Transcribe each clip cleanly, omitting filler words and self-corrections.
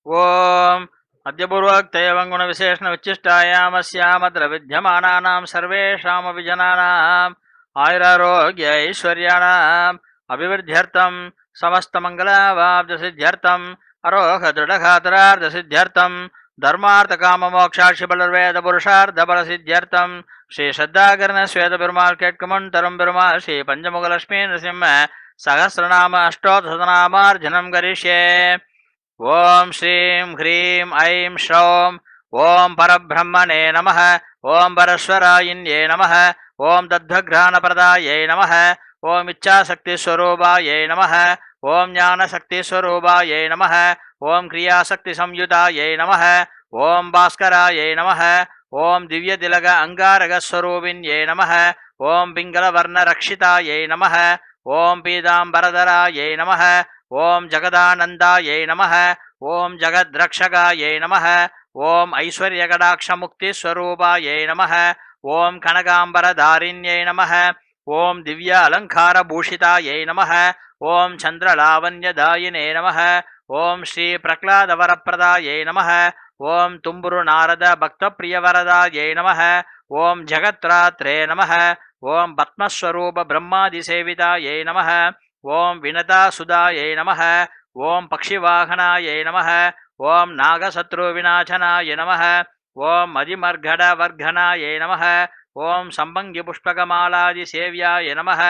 ओम अद्यपूर्वोक्तैवं गुणविशेषणविच्छिष्टायामस्यामत्र विद्यमानानां सर्वेषामपि जनानाम् आयुरारोग्य ऐश्वर्याणाम् अभिवृद्ध्यर्थं समस्तमङ्गलावाप्तसिद्ध्यर्थम् अरोहदृढघातरार्धसिद्ध्यर्थं धर्मार्थकाममोक्षाक्षिबलवेदपुरुषार्थबलसिद्ध्यर्थं श्रीश्रद्धाकर्ण श्वेतपेरुमाள் पेरुमाள் श्री पञ्चमुखलक्ष्मी नृसिंह सहस्रनाम अष्टोत्तरनामार्जनं करिष्ये। ओम श्रीं ह्रीं ऐं श्रौं ओम परब्रह्मणे नमः। ओम परश्वरायिन्ये नमः। ओम तद्भग्राणप्रदायै नमः। ओम इच्छाशक्तिस्वरूपायै नमः। ओम ज्ञानशक्तिस्वरूपायै नमः। ओम क्रियाशक्तिसंयुतायै नमः। ओम भास्करायै नमः। ओम दिव्यतिलक अंगारकस्वरूपिण्यै नमः। ओम पिङ्गलवर्णरक्षितायै नमः। ओम पीताम्बरधरायै नमः। ओम जगदानंदायै नमः। ओम जगद्रक्षकायै नमः। ओम ऐश्वर्यकटाक्षमुक्तिस्वरूपायै नमः। ओम कनकाम्बरधारिण्यै नमः। ओम दिव्य अलङ्कारभूषितायै नमः। ओम चन्द्रलावण्यदायिने नमः। ओम श्री प्रह्लादवरप्रदायै नमः। ओम तुम्बुरु नारद भक्तप्रियवरदायै नमः। ओम जगत्रात्रे नमः। ओम पद्मस्वरूप ब्रह्मादिसेवितायै नमः। ओम विनतासुधायै नमः। ओम पक्षिवाहनायै नमः। ओम नागशत्रुविनाशनाय नमः। ओम मदिमर्घटवर्घनायै नमः। ओम सम्भङ्गिपुष्पकमालादिसेव्याय नमः।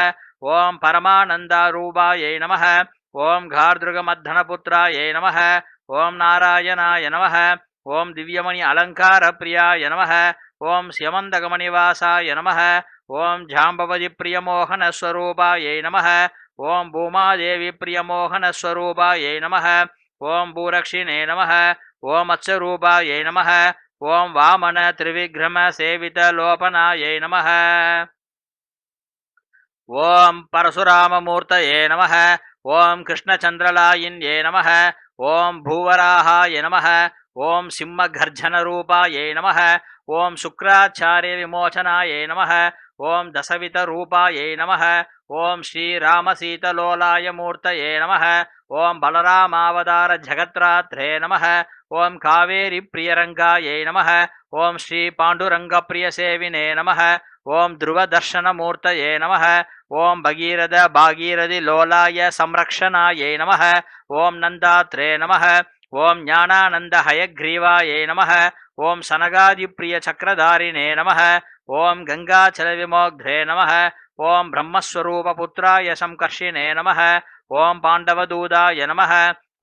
ओम परमानन्दारूपायै नमः। ओम घार्दृगमर्दनपुत्रायै नमः। ओम नारायणाय नमः। ओम दिव्यमणि अलङ्कारप्रियाय नमः। ओम स्यमन्दकमणिवासाय नमः। ओम जाम्बवति प्रियमोहनस्वरूपायै नमः। ओम भूमादेवी प्रियमोहनस्वरूपायै नमः। ओम भूरक्षिणे नमः। ओम मत्स्यरूपायै नमः। ओम वामन त्रिविक्रम सेवितलोपनायै नमः। ओम परशुराममूर्तये नमः। ओम कृष्णचन्द्रलायिन्ये नमः। ओम भूवराहाय नमः। ओम सिंहगर्जनरूपायै नमः। ओम शुक्राचार्य विमोचनायै नमः। ओम दशवितरूपायै नमः। ओम श्रीरामसीतलोलाय मूर्तये नमः। ओम बलरामावतार जगत्रात्रे नमः। ओम कावेरी प्रियरङ्गायै नमः। ओम श्री पाण्डुरङ्गप्रियसेविने नमः। ओम ध्रुवदर्शनमूर्तये नमः। ओम भगीरथ भागीरथि लोलाय संरक्षणायै नमः। ओम नन्दात्रे नमः। ओम ज्ञानानंद हयग्रीवायै नमः। ओम सनगादिप्रियचक्रधारिणे नमः। ओम गंगाचलविमोग्धे नमः। ओम ब्रह्मस्वरूपपुत्राय संकर्षिणे नमः। ओम पाण्डवदूताय नमः।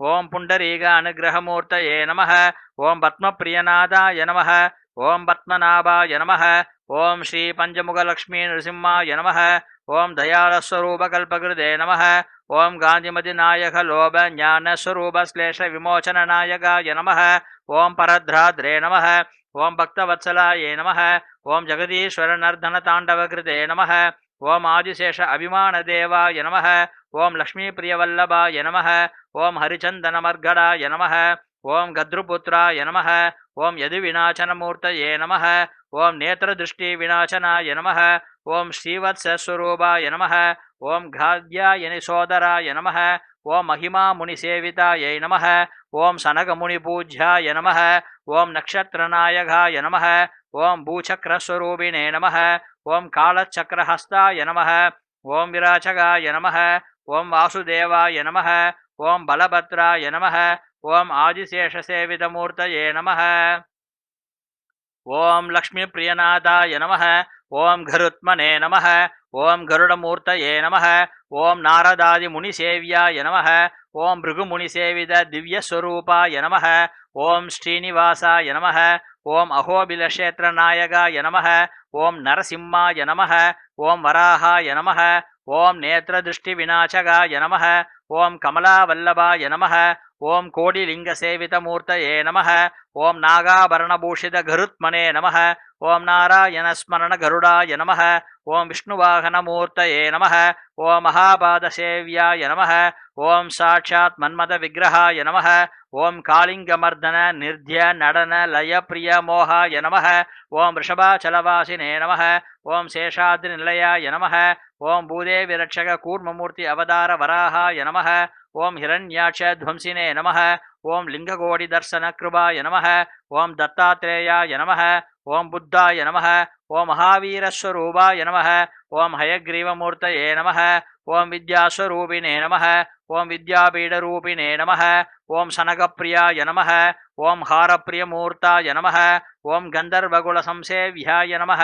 ओम पुण्डरीक अनुग्रहमूर्तये नमः। ओम पद्मप्रियनादाय नमः। ओम पद्मनाभाय नमः। ओम श्री पंचमुखलक्ष्मी नृसिंहाय नमः। ओम दयालस्वरूपकल्पकृते नमः। ओम गान्धिमतिनायक लोभ ज्ञान स्वरूप श्लेष विमोचन नायकाय नमः। ओम परद्राद्रे नमः। ओम भक्तवत्सलाय नमः। ओम जगदीश्वर नर्धन तांडवकृते नमः। ओम आदिशेष अभिमान देवाय नमः। ओम लक्ष्मी प्रियवल्लभाय नमः। ओम हरिचंदनमर्गडाय नमः। ओम गद्रुपुत्राय नमः। ओम यदुविनाशनमूर्तये नमः। ओम नेत्रदृष्टिविनाशनाय नमः। ओम श्रीवत्सस्वरूपाय नमः। ओम घाद्यायनि सोदराय नमः। ओम महिमा मुनिसेवितायै नमः। ओम सनकमुनिपूज्याय नमः। ओम नक्षत्रनायकाय नमः। ओम भूचक्रस्वरूपिणे नमः। ओम कालचक्रहस्ताय नमः। ओम विराचकाय नमः। ओम वासुदेवाय नमः। ओम बलभद्राय नमः। ओम आदिशेषसेवितमूर्तये नमः। ओम लक्ष्मीप्रियनाथाय नमः। ओम गरुत्मने नमः। ओम गरुडमूर्तये नमः। ओम नारदादिमुनिसेव्याय नमः। ओम भृगुमुनिसेवित दिव्यस्वरूपाय नमः। ओम श्रीनिवासाय नमः। ओम अहोबिलक्षेत्रनायकाय नमः। ओम नरसिंहाय नमः। ओम वराहाय नमः। ओम नेत्रदृष्टिविनाशकाय नमः। ओम कमलावल्लभाय नमः। ओम कोटिलिङ्गसेवितमूर्तये नमः। ओम नागाभरणभूषितगरुत्मने नमः। ओम नारायणस्मरणगरुडाय नमः। ओम विष्णुवाहनमूर्तये नमः। ओम महापादसेव्याय नमः। ओम साक्षात् मन्मथविग्रहाय नमः। ओम कालिङ्गमर्दन निर्ध्य नडन लयप्रिय मोहाय नमः। ओम वृषभाचलवासिने नमः। ओम शेषाद्रिनिलयाय नमः। ओम भूदेविरक्षक कूर्ममूर्ति अवतार वराहाय नमः। ఓం హిరణ్యాక్షధ్వంసినే నమః ఓం లింగకోటిదర్శనకృపాయ నమః ఓం దత్తాత్రేయాయ నమః ఓం బుద్ధాయ నమః ఓం మహావీరస్వరూపాయ నమః ఓం హయగ్రీవమూర్తయే నమః ఓం విద్యాస్వరూపిణే నమః ఓం విద్యాపీఠరూపిణే నమః ఓం శనగప్రియాయ నమః ఓం హారప్రియమూర్తాయ నమః ఓం గంధర్వకులసంసేవ్యాయ నమః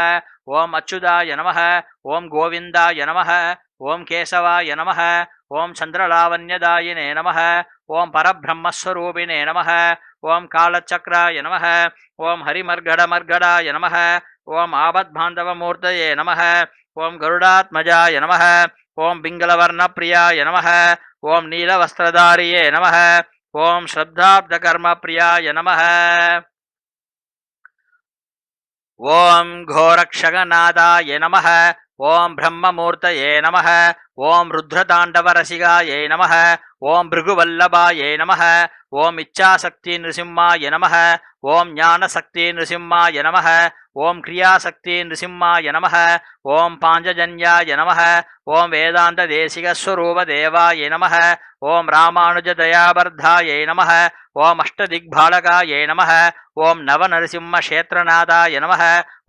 ఓం అచ్యుతాయ నమః ఓం గోవిందాయ నమః ఓం కేశవాయ నమః ఓం చంద్రలావణ్యదాయినే నమః ఓం పరబ్రహ్మస్వరూపిణే నమః ఓం కాళచక్రాయ నమః ఓం హరిమర్గడమర్గడాయ నమః ఓం ఆపద్బాంధవమూర్తయే నమః ఓం గరుడాత్మజాయ నమః ఓం పింగళవర్ణప్రియాయ నమః ఓం నీలవస్త్రధారియే నమః ఓం శ్రద్ధాబ్దకర్మప్రియాయ నమః ఓం ఘోరక్షగనాదాయ నమః ఓం బ్రహ్మమూర్తయే నమః ఓం రుద్రతాండవరసికాయే నమః ఓం భృగువల్లభాయే నమః ఓం ఇచ్ఛాశక్తి నృసింహాయ నమః ఓం జ్ఞానశక్తి నృసింహాయ నమః ఓం క్రియాశక్తి నృసింహాయ నమః ఓం పాంచజన్యాయ నమః ఓం వేదాంతదేశికస్వరూపదేవాయ నమః ఓం రామానుజదయావర్ధాయే నమః ఓం అష్టదిగ్బాలకాయే నమః ఓం నవనరసింహక్షేత్రనాథాయ నమః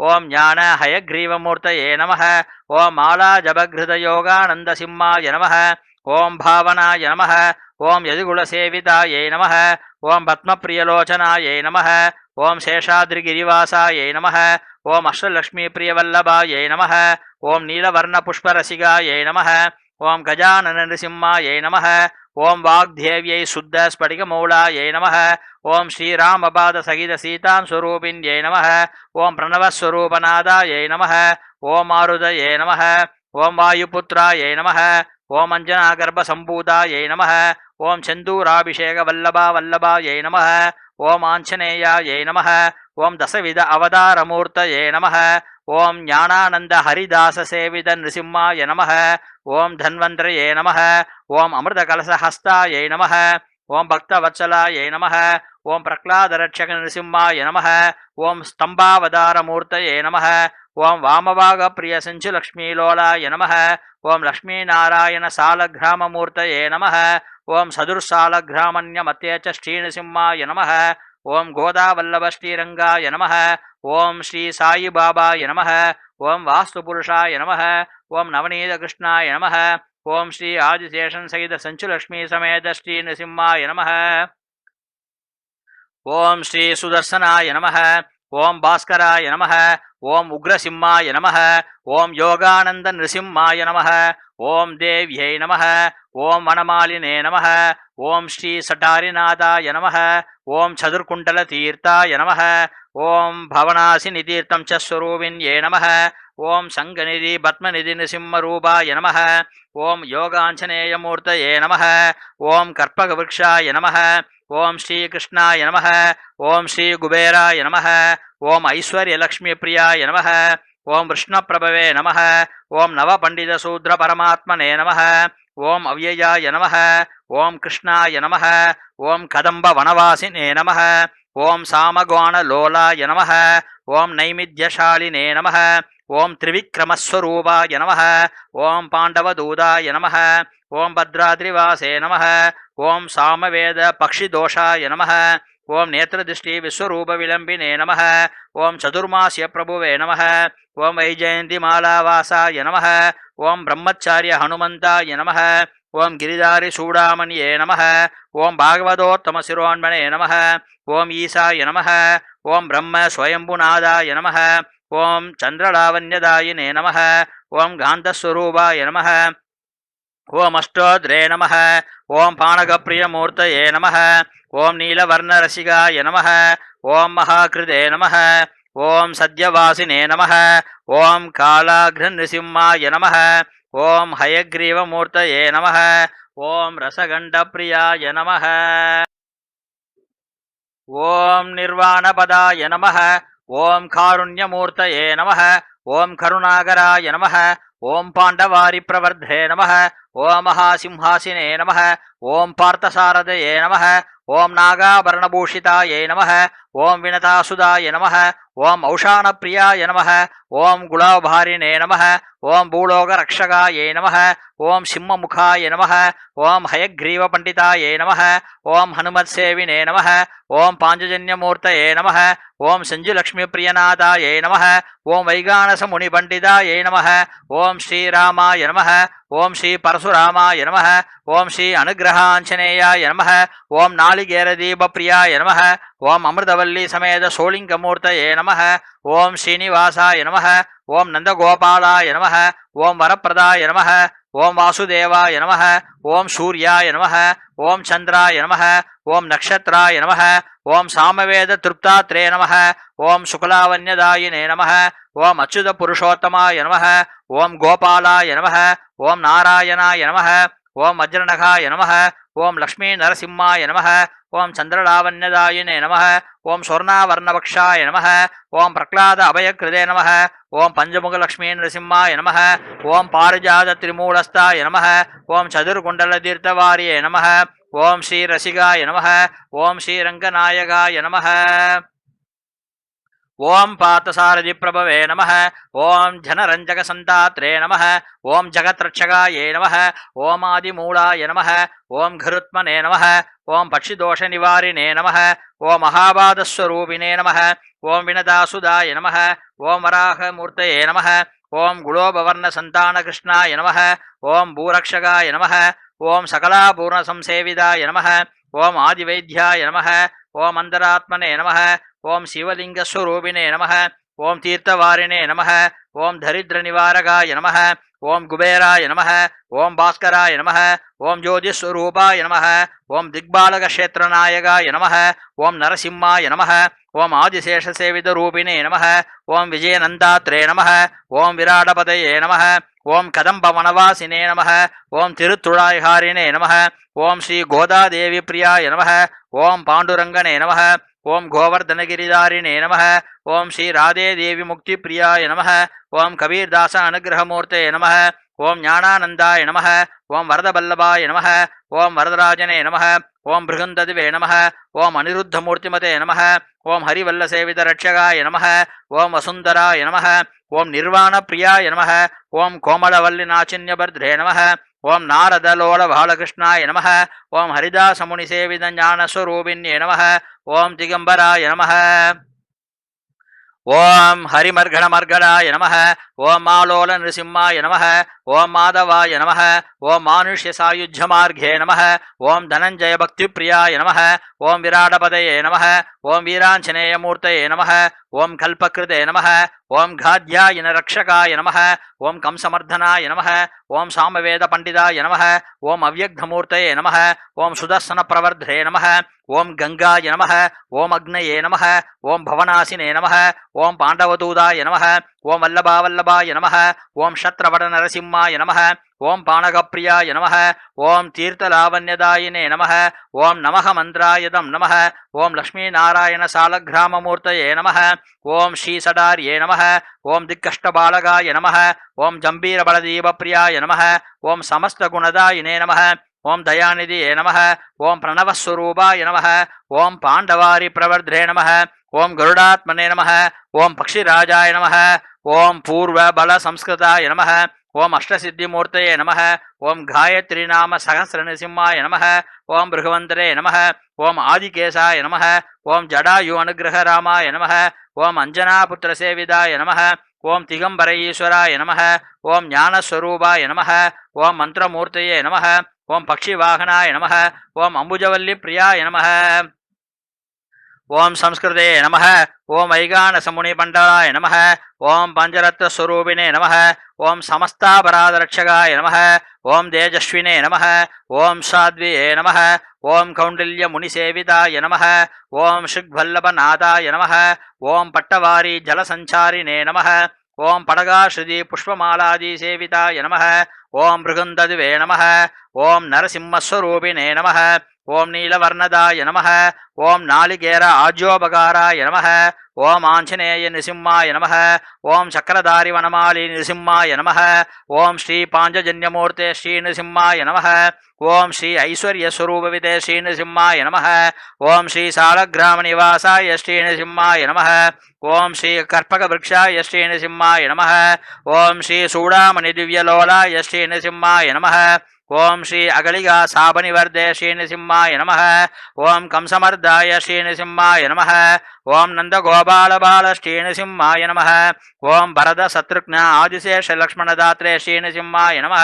ఓం జ్ఞాన హయగ్రీవమూర్తయే నమః ఓం మాలాజభఘృతయోగానందసింహాయ నమః ఓం భావనాయ నమః ఓం యదుగుళసేవితాయే నమః ఓం పద్మప్రియలోచనాయే నమః ఓం శేషాద్రిగిరివాసాయే నమః ఓం అష్టలక్ష్మీప్రియవల్లభాయే నమః ఓం నీలవర్ణపుష్పరసికాయే నమః ఓం గజానన నృసింహాయే నమః ఓం వాగ్దేవ్యై శుద్ధ స్ఫటికమూలాయై నమః ఓం శ్రీరామపాద సహిత సీతాంస్వరూపిణ్యై నమః ఓం ప్రణవస్వరూపనాదాయై నమః ఓం మారుతయే నమః ఓం వాయుపుత్రాయై నమః ఓం అంజనాగర్భసంభూతాయై నమః ఓం చందూరాభిషేకవల్లభావల్లభాయై నమః ఓం ఆంజనేయాయై నమః ఓం దశవిధ అవతారమూర్తయే నమః ఓం జ్ఞానానంద హరిదాస సేవిత నృసింహాయ నమః ఓం ధన్వంతరయే నమః ఓం అమృతకలశహస్తాయై నమః ఓం భక్తవత్సలాయై నమః ఓం ప్రహ్లాదరక్షక నృసింహాయ నమః ఓం స్తంభావతారమూర్తయే నమః ఓం వామభాగప్రియ సంచులక్ష్మీలోలాయ నమః ఓం లక్ష్మీనారాయణ సాలగ్రామమూర్తయే నమః ఓం సదుర్సాలగ్రామణ్యమత్యే చ శ్రీనృసింహాయ నమః ఓం గోదావల్లభ శ్రీరంగాయ నమః ఓం శ్రీ సాయిబాబాయ నమః ఓం వాస్తుపురుషాయ నమః ఓం నవనీతకృష్ణాయ నమః ఓం శ్రీ ఆదిశేషన్ సహిత సంచులక్ష్మీ సమేత శ్రీనృసింహాయ నమః ఓం శ్రీ సుదర్శనాయ నమః ఓం భాస్కరాయ నమః ఓం ఉగ్రసింహాయ నమః ఓం యోగానంద నృసింహాయ నమః ఓం దేవ్యై నమః ఓం వనమాలినే నమః ఓం శ్రీ సటారినాథాయ నమః ఓం చతుర్కుండలతీర్థాయ నమః ఓం భవనాశిని తీర్థం చ స్వరూపిణ్యే నమః ఓం సంగనిధి పద్మనిధి నృసింహరూపాయ నమః ఓం యోగాంజనేయమూర్తయే నమః ఓం కర్పగవృక్షాయ నమః ఓం శ్రీకృష్ణాయ నమః ఓం శ్రీ కుబేరాయ నమః ఓం ఐశ్వర్యలక్ష్మీప్రియాయ నమః ఓం వృష్ణప్రభవే నమః ఓం నవపండితశూద్రపరమాత్మనే నమః ఓం అవ్యయాయ నమః ఓం కృష్ణాయ నమః ఓం కదంబవనవాసినే నమః ఓం సామగోణలోలాయ నమః ఓం నైమిద్యశాలినే నమః ఓం త్రివిక్రమస్వరూపాయ నమః ఓం పాండవదూతాయ నమః ఓం భద్రాద్రివాసే నమః ఓం సామవేద పక్షిదోషాయ నమః ఓం నేత్రదృష్టి విశ్వరూప విలంబినే నమః ఓం చతుర్మాస్య ప్రభువే నమః ఓం వైజయంతిమాలావాసాయ నమః ఓం బ్రహ్మచార్య హనుమంతాయ నమః ఓం గిరిధారి చూడామణ్యే నమః ఓం భాగవతోత్తమ శిరోన్మణే నమః ఓం ఈశాయ నమః ఓం బ్రహ్మ స్వయంభునాదాయ నమః ఓం చంద్రలావణ్యదాయినే నమః ఓం గాంధస్వరూపాయ నమః ఓం అష్టోద్రే నమః ఓం పానగప్రియమూర్తయే నమః ఓం నీలవర్ణరసికాయ నమః ఓం మహాకృతే నమః ఓం సద్యవాసినే నమః ఓం కాళాఘ్రనృసింహాయ నమః ఓం హయగ్రీవమూర్తయే నమః ఓం రసగండప్రియాయ నమః ఓం నిర్వాణపదాయ నమః ఓం కారుణ్యమూర్తయే నమః ఓం కరుణాకరాయ నమః ఓం పాండవారి ప్రవర్ధే నమః ఓం మహాసింహాసినే నమః ఓం పార్థసారథయే నమః ఓం నాగాభరణభూషితాయై నమః ఓం వినతాసుదాయ నమః ఓం ఔషాణప్రియాయ నమః ఓం గుళాభారిణే నమః ఓం భూలోకరక్షకాయై నమః ఓం సింహముఖాయ నమః ఓం హయగ్రీవపండితాయై నమః ఓం హనుమత్సేవినే నమః ఓం పాంచజన్యమూర్తయే నమః ఓం సంజులక్ష్మీప్రియనాథాయై నమః ఓం వైగానసమునిపండితాయై నమః ఓం శ్రీరామాయ నమః ఓం శ్రీ పరశురామాయ నమః ఓం శ్రీ అనుగ్రహాంజనేయాయ నమః ఓం నాళిగేరదీపప్రియాయ నమః ఓం అమృతవల్లి సమేత సోళింగమూర్తయే నమః ఓం శ్రీనివాసాయ నమః ఓం నందగోపాలాయ నమః ఓం వరప్రదాయ నమః ఓం వాసుదేవాయ నమః ఓం సూర్యాయ నమః ఓం చంద్రాయ నమః ఓం నక్షత్రాయ నమః ఓం సామవేద తృప్తాత్రే నమః ఓం శుక్లావన్యదాయినే నమః ఓం అచ్యుత పురుషోత్తమాయ నమః ఓం గోపాలాయ నమః ఓం నారాయణాయ నమః ఓం వజ్రనఖాయ నమః ఓం లక్ష్మీ నరసింహాయ నమః ఓం చంద్రలావణ్యదాయినే నమః ఓం స్వర్ణావర్ణవక్షాయ నమః ఓం ప్రహ్లాద అభయకృతే నమః ఓం పంచముఖ లక్ష్మీ నరసింహాయ నమః ఓం పారిజాత త్రిమూలస్థాయ నమః ఓం చతుర్కుండలతీర్థవార్యే నమః ఓం శ్రీ రసికాయ నమః ఓం శ్రీ రంగనాయకాయ నమః ఓం పార్థసారథి ప్రభవే నమః ఓం జనరంజక సంతాత్రే నమః ఓం జగత్రక్షకాయే నమః ఓం ఆదిమూలాయ నమః ఓం గరుత్మనే నమః ఓం పక్షిదోష నివారిణే నమః ఓం మహాబాధస్వరూపిణే నమః ఓం వినతాసుదాయ నమః ఓం వరాహమూర్తయే నమః ఓం గుళోపవర్ణ సంతానకృష్ణాయ నమః ఓం భూరక్షకాయ నమః ఓం సకలాపూర్ణ సంసేవితాయ నమః ఓం ఆదివైద్యాయ నమః ఓం అంతరాత్మనే నమః ఓం శివలింగస్వరూపిణే నమః ఓం తీర్థవారిణే నమః ఓం దరిద్రనివారకాయ నమః ఓం కుబేరాయ నమః ఓం భాస్కరాయ నమః ఓం జ్యోతిస్వరూపాయ నమః ఓం దిగ్బాలకక్షేత్రనాయకాయ నమః ఓం నరసింహాయ నమః ఓం ఆదిశేషసేవితరూపిణే నమః ఓం విజయనందాత్రే నమః ఓం విరాటపదయే నమః ఓం కదంబవనవాసినే నమః ఓం తిరుత్తుళాయహారిణే నమః ఓం శ్రీ గోదాదేవి ప్రియాయ నమః ఓం పాండురంగనే నమః ఓం గోవర్ధనగిరిధారిణే నమః ఓం శ్రీ రాధేదేవి ముక్తిప్రియాయ నమః ఓం కబీర్దాస అనుగ్రహమూర్తయే నమః ఓం జ్ఞానానందాయ నమః ఓం వరదవల్లభాయ నమః ఓం వరదరాజనే నమః ఓం భృగందదివే నమః ఓం అనిరుద్ధమూర్తిమతే నమః ఓం హరివల్లసేవితరక్షకాయ నమః ఓం వసుంధరాయ నమః ఓం నిర్వాణప్రియాయ నమః ఓం కోమళవల్లినాచిన్యభద్రే నమః ఓం నారదలోల బాలకృష్ణాయ నమః ఓం హరిదాసమునిసేవిత జ్ఞానస్వరూపిణ్యే నమః ఓం దిగంబరాయ నమః ఓం హరిమర్గణమర్గడాయ నమః ఓం మాలోల నృసింహాయ నమః ఓం మాధవాయ నమః ఓం మానుష్య సాయుధ్యమార్గే నమః ఓం ధనంజయ భక్తిప్రియాయ నమః ఓం విరాటపదయే నమః ఓం వీరాంజనేయమూర్తయే నమః ఓం కల్పకృతే నమః ఓం ఘాధ్యాయన రక్షకాయ నమః ఓం కంసమర్ధనాయ నమః ఓం సామవేద పండితాయ నమః ఓం అవ్యగ్ధమూర్తయే నమః ఓం సుదర్శన ప్రవర్ధే నమః ఓం గంగాయ నమః ఓం అగ్నయే నమః ఓం భవనాశినే నమః ఓం పాండవదూతాయ నమః ఓం వల్లభావల్లభాయ నమః ఓం శత్రవట నరసింహాయ నమః ఓం పాణగప్రియాయ నమః ఓం తీర్థలావణ్యదాయినే నమః ఓం నమః మంత్రాయదం నమః ఓం లక్ష్మీనారాయణ సాలగ్రామమూర్తయే నమః ఓం శ్రీసడార్యే నమః ఓం దిక్కష్టబాలగాయ నమః ఓం జంబీరబలదీపప్రియాయ నమః ఓం సమస్తగుణదాయినే నమః ఓం దయానిధియే నమః ఓం ప్రణవస్వరూపాయ నమః ఓం పాండవారి ప్రవర్ధ్రే నమః ఓం గరుడాత్మనే నమః ఓం పక్షిరాజాయ నమః ఓం పూర్వబల సంస్కృతాయ నమః ఓం అష్టసిద్ధిమూర్తయే నమః ఓం గాయత్రీనామ సహస్రనృసింహాయ నమః ఓం బృహవంతరే నమః ఓం ఆదికేశాయ నమః ఓం జడాయు అనుగ్రహరామాయ నమః ఓం అంజనాపుత్రసేవిదాయ నమః ఓం దిగంబర ఈశ్వరాయ నమః ఓం జ్ఞానస్వరూపాయ నమః ఓం మంత్రమూర్తయే నమః ఓం పక్షివాహనాయ నమః ఓం అంబుజవల్లి ప్రియాయ నమః ఓం సంస్కృతే నమః ఓం వైగానసమునిపండలాయ నమః ఓం పంచరత్నస్వరూపిణే నమః ఓం సమస్తాపరాధరక్షకాయ నమః ఓం తేజస్వినే నమః ఓం సాధ్వియే నమః ఓం కౌండిల్యమునిసేవితాయ నమః ఓం శృగ్వల్లభనాథాయ నమః ఓం పట్టవారి జలసంచారిణే నమః ఓం పడగాశ్రుతి పుష్పమాలాది సేవితాయ నమః ఓం భృగుందదివే నమః ఓం నరసింహస్వరూపిణే నమః ఓం నీలవర్ణదాయ నమః ఓం నాళికేర ఆజ్యోపకారాయ నమః ఓం ఆంజనేయ నృసింహాయ నమః ఓం చక్రధారి వనమాలి నృసింహాయ నమః ఓం శ్రీ పాంచజన్యమూర్తే శ్రీ నృసింహాయ నమః ఓం శ్రీ ఐశ్వర్యస్వరూపవిదే శ్రీ నృసింహాయ నమః ఓం శ్రీ సాలగ్రామ నివాసాయ శ్రీ నృసింహాయ నమః ఓం శ్రీ కర్పకవృక్షాయ శ్రీ నృసింహాయ నమః ఓం శ్రీ చూడామణి దివ్యలోలాయ శ్రీ నృసింహాయ నమః ఓం శ్రీ అగళిగా సాబనివర్దే శ్రీ నృసింహాయ నమః ఓం కంసమర్దాయ శ్రీ నృసింహాయ నమః ఓం నందగోపాలబాల శ్రీ నృసింహాయ నమః ఓం భరద శత్రుఘ్న ఆదిశేష లక్ష్మణదాత్రే శ్రీ నృసింహాయ నమః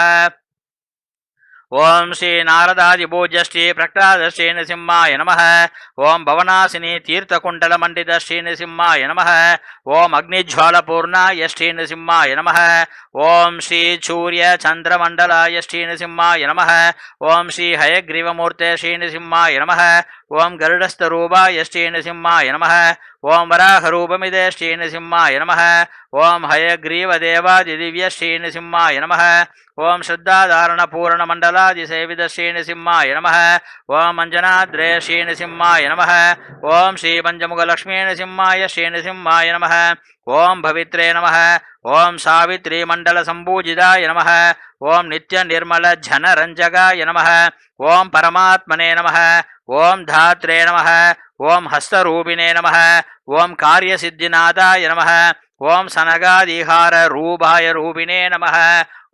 ఓం శ్రీ నారదాదిపూజ్య శ్రీ ప్రహ్లాద శ్రీ నృసింహాయ నమః ఓం భవనాశిని తీర్థకుండల మండిత శ్రీ నృసింహాయ నమః ఓం అగ్నిజ్వాలపూర్ణాయ శ్రీ నృసింహాయ నమః ఓం శ్రీ సూర్య చంద్రమండలాయ శ్రీ నృసింహాయ నమః ఓం శ్రీ హయగ్రీవమూర్తే శ్రీ నృసింహాయ నమః ఓం గరుడస్థరూపాయ శ్రీ నృసింహాయ నమః ఓం వరాహరూపమిదే శ్రీ నృసింహాయ నమః ఓం హయగ్రీవదేవాదిదివ్య శ్రీ నృసింహాయ నమః ఓం శ్రద్ధాధారణ పూర్ణ మండలాది సేవిత శ్రీ నృసింహాయ నమః ఓం అంజనాద్రే శ్రీ నృసింహాయ నమః ఓం శ్రీ పంచముఖ లక్ష్మీ నృసింహాయ శ్రీ నృసింహాయ నమః ఓం భవిత్రే నమః ఓం సావిత్రీ మండల సంపూజితాయ నమః ఓం నిత్య నిర్మల ఝనరంజకాయ నమః ఓం పరమాత్మనే నమః ఓం ధాత్రే నమః ఓం హస్తరూపిణే నమః ఓం కార్యసిద్ధినాథాయ నమః ఓం సనగాదిహార రూపాయ రూపిణే నమః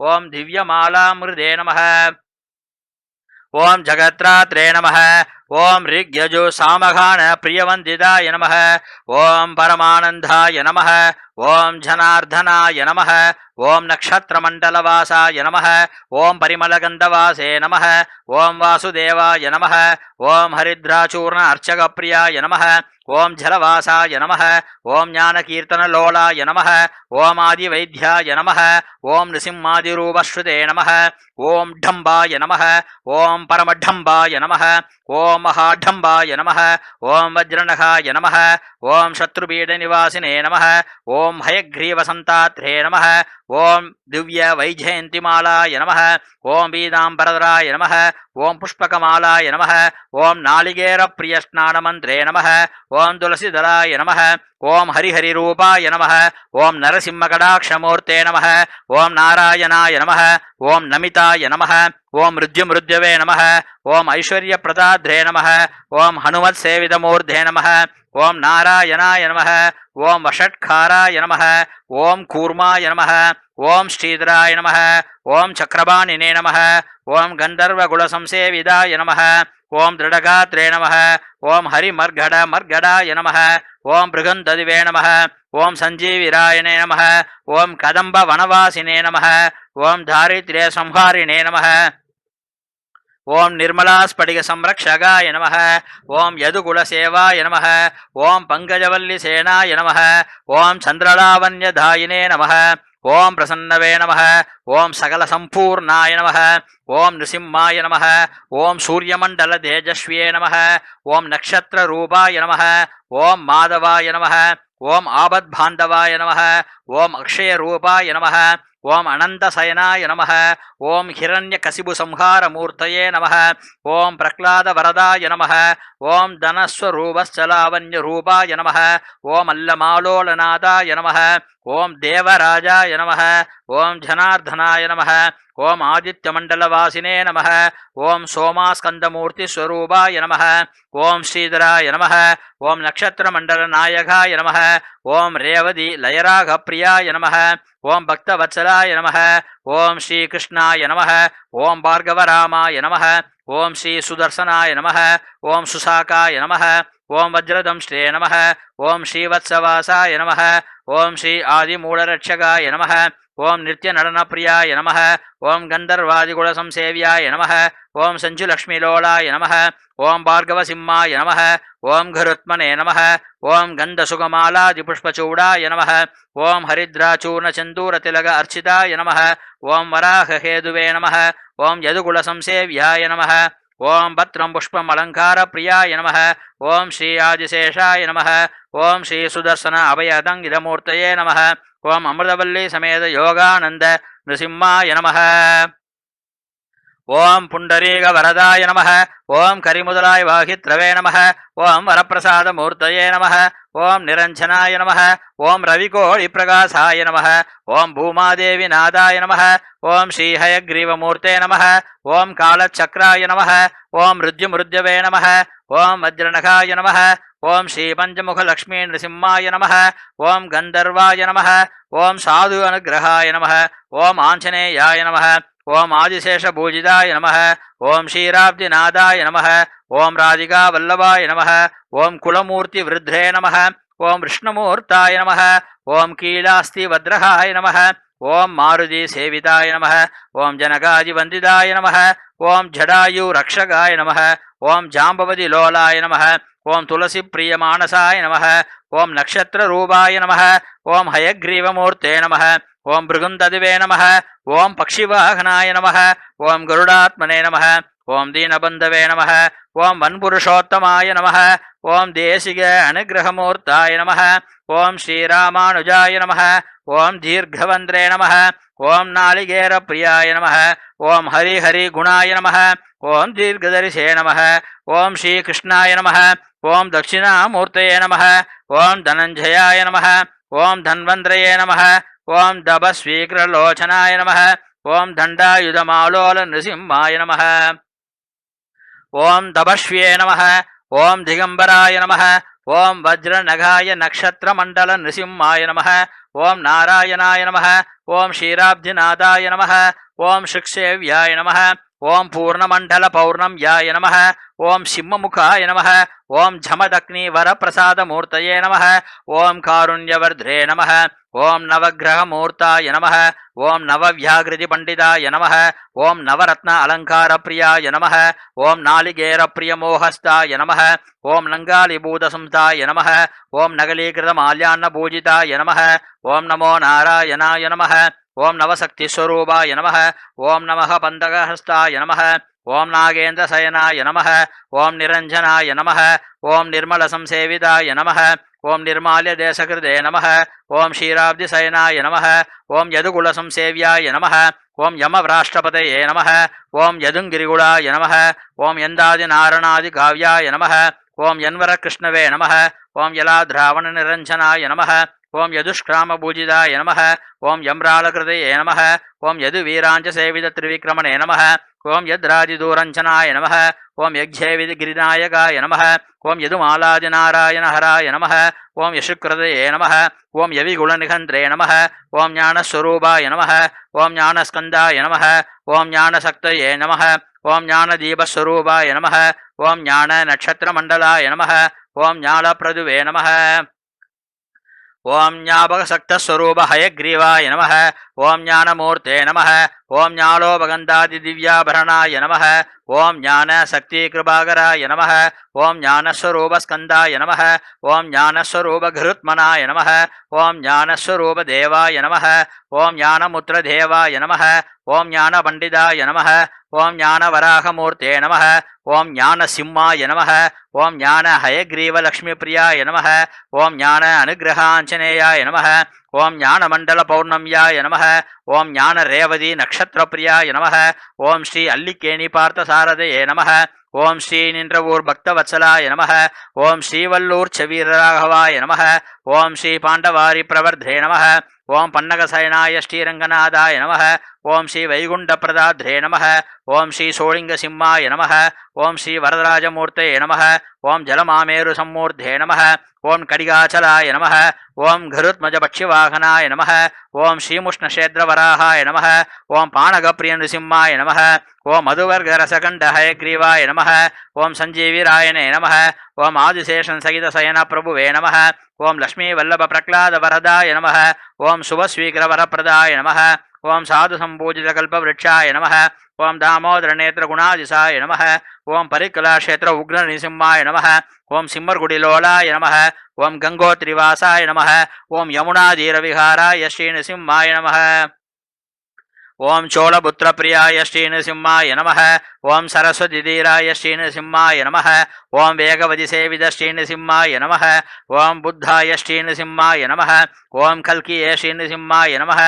ఓం దివ్యమాలామృదే నమః ఓం జగత్రాత్రే నమః ఓం ఋగ్యజు సామఘాన ప్రియవందితాయ నమః ఓం పరమానందాయ నమః ఓం జనార్దనాయ నమః ఓం నక్షత్రమండలవాసాయ నమః ఓం పరిమళగంధవాసే నమః ఓం వాసుదేవాయ నమః ఓం హరిద్రాచూర్ణ అర్చకప్రియాయ నమః ఓం జలవాసాయ నమః ఓం జ్ఞానకీర్తనలోలాయ నమః ఓం ఆదివైద్యాయ నమః ఓం నృసింహాదిరూపశ్రుతే నమః ఓం ఢంబాయ నమః ఓం పరమఢంబాయ నమః ఓం మహాఢంబాయ నమః ఓం వజ్రనఖాయ నమః ఓం శత్రుపీడనివాసినే నమః ఓం హయగ్రీవసంతాత్రే నమః ఓం దివ్య వైజయంతిమాలాయ నమః ఓం పీతాంబరధరాయ నమః ఓం పుష్పకమాలాయ నమః ఓం నాళికేర ప్రియ స్నానమంత్రే నమః ఓం తులసిదళాయ నమః ఓం హరిహరిరూపాయ నమః ఓం నరసింహకటాక్షమూర్తే నమః ఓం నారాయణాయ నమః ఓం నమితాయ నమః ఓం మృత్యుమృత్యవే నమః ఓం ఐశ్వర్యప్రదాద్రే నమః ఓం హనుమత్సేవితమూర్ధే నమః ఓం నారాయణాయ నమః ఓం వషట్కారాయ నమః ఓం కూర్మాయ నమః ఓం శ్రీధరాయ నమః ఓం చక్రపాణినే నమః ఓం గంధర్వగుణసంసేవిదాయ నమః ఓం దృఢగాత్రే నమః ఓం హరిమర్గడాయ నమః ఓం భృగందదివే నమః ఓం సంజీవిరాయనే నమః ఓం కదంబ వనవాసినే నమః ఓం దారిద్ర్య సంహారిణే నమః ఓం నిర్మలాస్ఫటిక సంరక్షకాయ నమః ఓం యదుకులసేవాయ నమః ఓం పంకజవల్లిసేనాయ నమః ఓం చంద్రలావణ్యదాయినే నమః ఓం ప్రసన్నవే నమః ఓం సకల సంపూర్ణాయ నమః ఓం నృసింహాయ నమః ఓం సూర్యమండల తేజస్వ్యే నమః ఓం నక్షత్రరూపాయ నమః ఓం మాధవాయ నమః ఓం ఆపద్బాంధవాయ నమః ఓం అక్షయరూపాయ నమః ఓం అనంతశయనాయ నమః ఓం హిరణ్యకశిపు సంహారమూర్తయే నమః ఓం ప్రహ్లాదవరదాయ నమః ఓం ధనస్వరూపశ్చలావణ్యరూపాయ నమః ఓం అల్లమాలోలనాథాయ నమః ఓం దేవరాజాయ నమః ఓం జనార్దనాయ నమః ఓం ఆదిత్యమండలవాసినే నమః ఓం సోమాస్కందమూర్తిస్వరూపాయ నమః ఓం శ్రీధరాయ నమః ఓం నక్షత్రమండలనాయకాయ నమః ఓం రేవతి లయరాగప్రియాయ నమః ఓం భక్తవత్సలాయ నమః ఓం శ్రీకృష్ణాయ నమః ఓం భార్గవరామాయ నమః ఓం శ్రీ సుదర్శనాయ నమః ఓం సుశాకాయ నమః ఓం వజ్రదంష్ట్రే నమః ఓం శ్రీవత్సవాసాయ నమః ఓం శ్రీ ఆదిమూఢరక్షకాయ నమః ఓం నిత్యనడనప్రియాయ నమః ఓం గంధర్వాదిగుణసంసేవ్యాయ నమః ఓం సంజులక్ష్మీలోలాయ నమః ఓం భార్గవసింహాయ నమః ఓం గరుత్మనే నమః ఓం గంధసుగమాలాదిపుష్పచూడాయ నమః ఓం హరిద్రాచూర్ణచందూరతిలక అర్చితాయ నమః ఓం వరాహహేతువే నమః ఓం యదుకులసంసేవ్యాయ నమః ఓం భద్రం పుష్పమలంకారప్రియాయ నమః ఓం శ్రీ ఆదిశేషాయ నమః ఓం శ్రీ సుదర్శన అభయదంగితమూర్తయే నమః ఓం అమృతవల్లి సమేత యోగానంద నృసింహాయ నమః ஓம் புண்டரீக வரதாய நமः. ஓம் கரிமுதலாய் வாகித்ரவே நமः. ஓம் வரப்பிரசாத மூர்த்தயே நமः. ஓம் நிரஞ்சனாய நமः. ஓம் ரவிகோளி பிரகாசாய நமः. ஓம் பூமாதேவி நாதாய நமः. ஓம் ஸ்ரீஹயக்ரீவமூர்த்தே நமः. ஓம் காலச்சக்ராய நமः. ஓம் ருத்யுமிருத்யவே நமः. ஓம் வஜ்ரநகாய நமः. ஓம் ஸ்ரீபஞ்சமுகலக்ஷ்மீ நிருசிம்மாய நமः. ஓம் கந்தர்வாய நமः. ஓம் சாது அனுகிரகாய நமः. ஓம் ஆஞ்சநேயாய நமः. ஓம் ஆதிசேஷபூஜிதாய நமः. ஓம் ஸ்ரீராப்திநாதாய நமः. ஓம் ராதிகா வல்லபாய நமः. ஓம் குலமூர்த்தி விருத்ரே நமः. ஓம் விஷ்ணுமூர்த்தாய நமः. ஓம் கீலாஸ்தி வத்ரஹாய நமः. ஓம் மாருதி சேவிதாய நமः. ஓம் ஜனகாதி வந்திதாய நமः. ஓம் ஜடாயு ரக்ஷகாய நமः. ஓம் ஜாம்பவதி லோலாய நமः. ஓம் துளசி பிரியமானசாய நமः. ஓம் நக்ஷத்திர ரூபாய நமः. ஓம் ஹயக்ரீவமூர்த்தே நமः. ஓம் பிருகுந்ததிவே நமः. ஓம் பக்ஷிவாகனாய நமः. ஓம் கருடாத்மனே நமः. ஓம் தீனபந்தவே நமः. ஓம் வன்புருஷோத்தமாய நமः. ஓம் தேசிக அனுகிரகமூர்த்தாய நமः. ஓம் ஸ்ரீராமானுஜாய நமः. ஓம் தீர்க்கவந்திரே நமः. ஓம் நாளிகேர பிரியாய நமः. ஓம் ஹரிஹரி குணாய நமः. ஓம் தீர்க்கதரிசே நமः. ஓம் ஸ்ரீகிருஷ்ணாய நமः. ஓம் தட்சிணாமூர்த்தயே நமः. ஓம் தனஞ்சயாய நமः. ஓம் தன்வந்திரயே நமः. ஓம் தபஸ்வீகிரலோச்சனாய நமः. ஓம் தண்டாயுதமாலோல நிருசிம்மாய நமः. ஓம் தபஸ்வியே நமः. ஓம் திகம்பராய நமः. ஓம் வஜ்ரநகாய நக்ஷத்திரமண்டல நிருசிம்மாய நமः. ஓம் நாராயணாய நமः. ஓம் க்ஷீராப்திநாதாய நமः. ஓம் ஷிக்ஷேவ்யாய நமः. ஓம் பூர்ணமண்டல பௌர்ணம்யாய நமः. ஓம் சிம்மமுகாய நமः. ஓம் ஜமதக்னி வரப்பிரசாதமூர்த்தயே நமः. ஓம் காருண்யவர்த்ரே நமः. ஓம் நவக்கிரகமூர்த்தாய நமः. ஓம் நவவியாகிருதி பண்டிதாய நமः. ஓம் நவரத்ன அலங்கார பிரியாய நமः. ஓம் நாளிகேர பிரியமோகஸ்தாய நமः. ஓம் நங்காலிபூதசம்தாய நமः. ஓம் நகலீகிருத மால்யான்ன பூஜிதாய நமः. ஓம் நமோ நாராயணாய நமः. ஓம் நவசக்திஸ்வரூபாய நமः. ஓம் நமः பந்தகஹஸ்தாய நமः. ஓம் நாகேந்திரசயனாய நமः. ஓம் நிரஞ்சனாய நமः. ஓம் நிர்மலசம்சேவிதாய நமः. ஓம் நிர்மால்ய தேசகிருதே நமः. ஓம் க்ஷீராப்திசயனாய நமः. ஓம் யதுகுலசம்சேவ்யாய நமः. ஓம் யமவ்ராஷ்டிரபதயே நமः. ஓம் யதுங்கிரிகுலாய நமः. ஓம் யந்தாதிநாரணாதி காவ்யாய நமः. ஓம் யன்வரகிருஷ்ணவே நமः. ஓம் யலாத்ராவண நிரஞ்சனாய நமः. ஓம் யதுஷ்கிராமபூஜிதாய நமः. ஓம் யம்ராளகிருதயே நமः. ஓம் யதுவீராஞ்ச சேவித திரிவிக்ரமணே நமः. ஓம் யத்ராதிதூரஞ்சனாய நமः. ஓம் யக்ஞேவிதி கிரிநாயகாய நமः. ஓம் யதுமாலாதிநாராயண ஹராய நமः. ஓம் யசுக்கிருதயே நமः. ஓம் யவிகுலநிகந்திரே நமः. ஓம் ஞானஸ்வரூபாய நமः. ஓம் ஞானஸ்கந்தாய நமः. ஓம் ஞானசக்தயே நமः. ஓம் ஞானதீபஸ்வரூபாய நமः. ஓம் ஞான நட்சத்திரமண்டலாய நமः. ஓம் ஞானப்பிரதுவே நமः. ஓம் ஞாபகசக்தஸ்வரூப ஹயக்ரீவாய நமः. ஓம் ஞானமூர்த்தே நமः. ஓம் ஞானோபகந்தாதி திவ்யாபரணாய நமः. ஓம் ஞான சக்தி கிருபாகராய நமः. ஓம் ஞானஸ்வரூப ஸ்கந்தாய நமः. ஓம் ஞானஸ்வரூப கருத்மனாய நமः. ஓம் ஞானஸ்வரூப தேவாய நமः. ஓம் ஞானமுத்ர தேவாய நமः. ஓம் ஞான பண்டிதாய நமः. ஓம் ஞான வராகமூர்த்தே நமः. ஓம் ஞான சிம்மாய நமः. ஓம் ஞான ஹயக்ரீவ லக்ஷ்மி பிரியாய நமः. ஓம் ஞான அனுகிரகாஞ்சனேயாய நமः. ஓம் ஞான மண்டல பௌர்ணம்யாய நமः. ஓம் ஞான ரேவதி நக்ஷத்திர பிரியாய நமः. ஓம் ஸ்ரீ அல்லிக்கேணி பார்த்த சாரதையே நமः. ஓம் ஸ்ரீ நின்றவூர் பக்தவத்சலாய நமः. ஓம் ஸ்ரீவல்லூர் செவீரராகவாய நமः. ஓம் ஸ்ரீ பாண்டவாரி பிரவர்தே நமः. ஓம் பன்னகசயனாய ஸ்ரீரங்கநாதாய நமः. ஓம் ஸ்ரீ வைகுண்டப்பிரதாத்ரே நமः. ஓம் ஸ்ரீ சோழிங்க சிம்மாய நமः. ஓம் ஸ்ரீ வரதராஜமூர்த்தயே நமः. ஓம் ஜலமாமேரு சம்மூர்த்தே நமः. ஓம் கடிகாச்சலாய நமः. ஓம் கருத்மஜபக்ஷிவாகனாய நமः. ஓம் ஸ்ரீமுஷ்ணக்ஷேத்திரவராகாய நமः. ஓம் பானகப்பிரிய நிருசிம்மாய நமः. ஓம் மதுவர்கரசகண்ட ஹயக்ரீவாய நமः. ஓம் சஞ்சீவிராயணே நமः. ஓம் ஆதிசேஷன் சகித சயன பிரபுவே நமः. ஓம் லக்ஷ்மீ வல்லப பிரக்லாத வரதாய நமः. ஓம் சுபஸ்வீகர வரப்பிரதாய நமः. ஓம் சாது சம்பூஜித கல்பவ்ருட்சாய நமः. ஓம் தாமோதர நேத்திர குணாதிசாய நமः. ஓம் பரிக்கலாக்ஷேத்திர உக்ர நிசிம்மாய நமः. ஓம் சிம்மர்குடிலோலாய நமः. ஓம் கங்கோத்ரிவாசாய நமः. ஓம் யமுனாதீரவிஹாராய ஸ்ரீ நிசிம்மாய நமः. ఓం చోళపుత్రప్రియాయ శ్రీనృసింహాయ నమః. ఓం సరస్వతిధీరాయ శ్రీనృసింహాయ నమః. ఓం వేగవతి సేవిత శ్రీనృసింహాయ నమః. ఓం బుద్ధాయ శ్రీనృసింహాయ నమః. ఓం కల్కియే శ్రీనృసింహాయ నమః.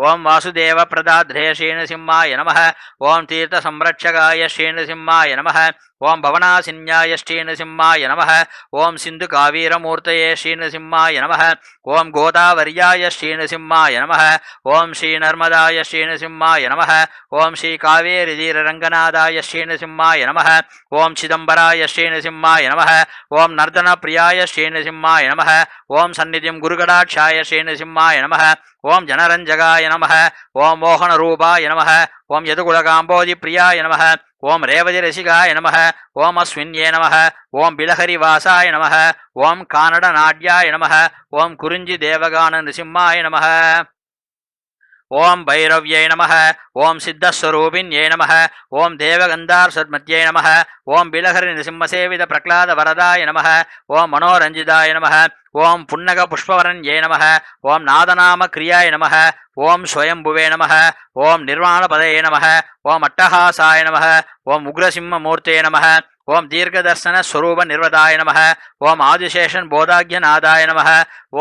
ఓం వాసుదేవ ప్రదాధ్రే శ్రీనృసింహాయ నమః. ఓం తీర్థ సంరక్షకాయ శ్రీనృసింహాయ నమః. ఓం భవనాశిన్యాయ శ్రీనృసింహాయ నమః. ఓం సింధు కావీరమూర్తయే శ్రీనృసింహాయ నమః. ఓం గోదావర్యాయ శ్రీనృసింహాయ నమః. ఓం శ్రీనర్మదాయ శ్రీనృసింహాయ నమః. ఓం శ్రీ కావేరీధీరరంగనాథాయ శ్రీనృసింహాయ నమః. ఓం చిదంబరాయ శ్రీనృసింహాయ నమః. ఓం నర్దన ప్రియాయ శ్రీనృసింహాయ నమః. ఓం సన్నిధిం గురుగడాక్షాయ శ్రీనృసింహాయ నమః. ఓం జనరంజగాయ నమః. ఓం మోహనరూపాయ నమః. ఓం యదుకులకాంబోధి ప్రియాయ నమః. ఓం రేవతిరసికాయ నమః. ఓం అస్మిన్యే నమః. ఓం బిలహరివాసాయ నమః. ఓం కానడనాడ్యాయ నమః. ఓం కురుంజి దేవగాన నృసింహాయ నమః. ఓం భైరవ్యై నమః. ఓం సిద్ధస్వరూపిణ్యై నమః. ఓం దేవగంధార్సద్మత్యై నమః. ఓం బిలహరి నృసింహసేవిత ప్రహ్లాద వరదాయ నమః. ఓం మనోరంజితాయ నమః. ఓం పున్నగ పుష్పవరణ్యై నమః. ఓం నాదనామ క్రియాయ నమః. ఓం స్వయంభువే నమః. ఓం నిర్వాణపదయే నమః. ఓం అట్టహాసాయ నమః. ఓం ఉగ్రసింహమూర్తే నమః. ఓం దీర్ఘదర్శన స్వరూప నిర్వదాయ నమః. ఓం ఆదిశేషన్ బోధాగ్యనాదాయ నమః.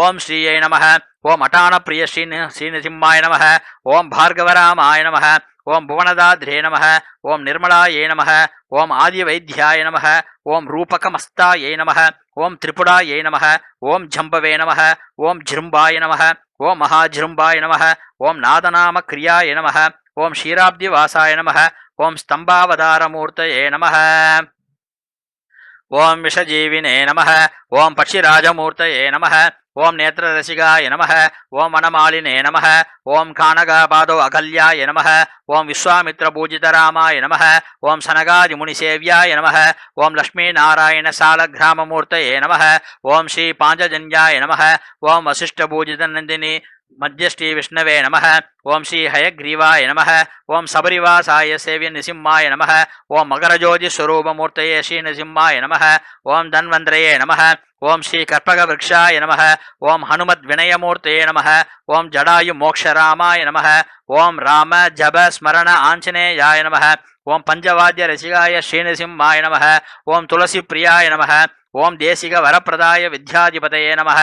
ఓం శ్రీయై నమః. ఓం అటాన ప్రియ శ్రీనృసింహాయ నమః. ఓం భార్గవరామాయ నమః. ఓం భువనదాద్రే నమః. ఓం నిర్మలాయే నమః. ఓం ఆదివైద్యాయ నమః. ఓం రూపకమస్తాయై నమః. ఓం త్రిపురాయై నమః. ఓం జంబవే నమః. ఓం జృంబాయ నమః. ఓం మహాజృంబాయ నమః. ఓం నాదనామ క్రియాయ నమః. ఓం క్షీరాబ్దివాసాయ నమః. ఓం స్తంభావతారమూర్తయే నమః. ఓం విషజీవినే నమః. ఓం పక్షిరాజమూర్తయే నమః. ఓం నేత్రరసికాయ నమః. ఓం వనమాలినే నమః. ఓం కానగాపాదో అకల్యాయ నమః. ఓం విశ్వామిత్రపూజితరామాయ నమః. ఓం సనగాదిమునిసేవ్యాయ నమః. ఓం లక్ష్మీనారాయణ సాలగ్రామమూర్తయే నమః. ఓం శ్రీ పాంచజన్యాయ నమః. ఓం వశిష్ఠపూజితనందిని మధ్యశ్రీ విష్ణవే నమః. ఓం శ్రీ హయగ్రీవాయ నమః. ఓం సబరివాసాయ సేవ్య నృసింహాయ నమః. ఓం మకరజ్యోతి స్వరూపమూర్తయే శ్రీ నృసింహాయ నమః. ఓం ధన్వంతరయే నమః. ఓం శ్రీ కర్పగవృక్షాయ నమః. ఓం హనుమద్వినయమూర్తయే నమః. ఓం జడాయు మోక్షరామాయ నమః. ఓం రామ జప స్మరణ ఆంజనేయాయ నమః. ఓం పంచవాద్య రసికాయ శ్రీనృసింహాయ నమః. ఓం తులసి ప్రియాయ నమః. ఓం దేశిక వరప్రదాయ విద్యాధిపతయే నమః.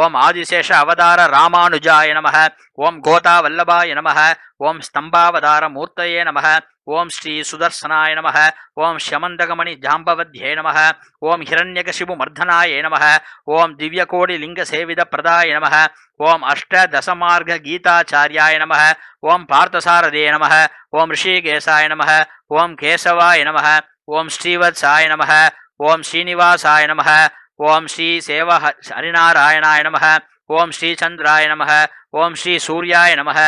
ఓం ఆదిశేష అవతార రామానుజాయ నమః. ఓం గోతావల్లభాయ నమః. ఓం స్తంభావతారమూర్తయే నమః. ఓం శ్రీ సుదర్శనాయ నమః. ఓం శమందకమణి జాంబవధ్యే నమః. ఓం హిరణ్యకశిపుమర్ధనాయ నమః. ఓం దివ్యకోటిలింగసేవిత ప్రదాయ నమః. ఓం అష్టదశమార్గ గీతాచార్యాయ నమః. ఓం పార్థసారథే నమః. ఓం ఋషికేశాయ నమః. ఓం కేశవాయ నమః. ఓం శ్రీవత్సాయ నమః. ఓం శ్రీనివాసాయ నమః. ఓం శ్రీ సేవ హరినారాయణాయ నమః. ఓం శ్రీచంద్రాయ నమః. ఓం శ్రీ సూర్యాయ నమః.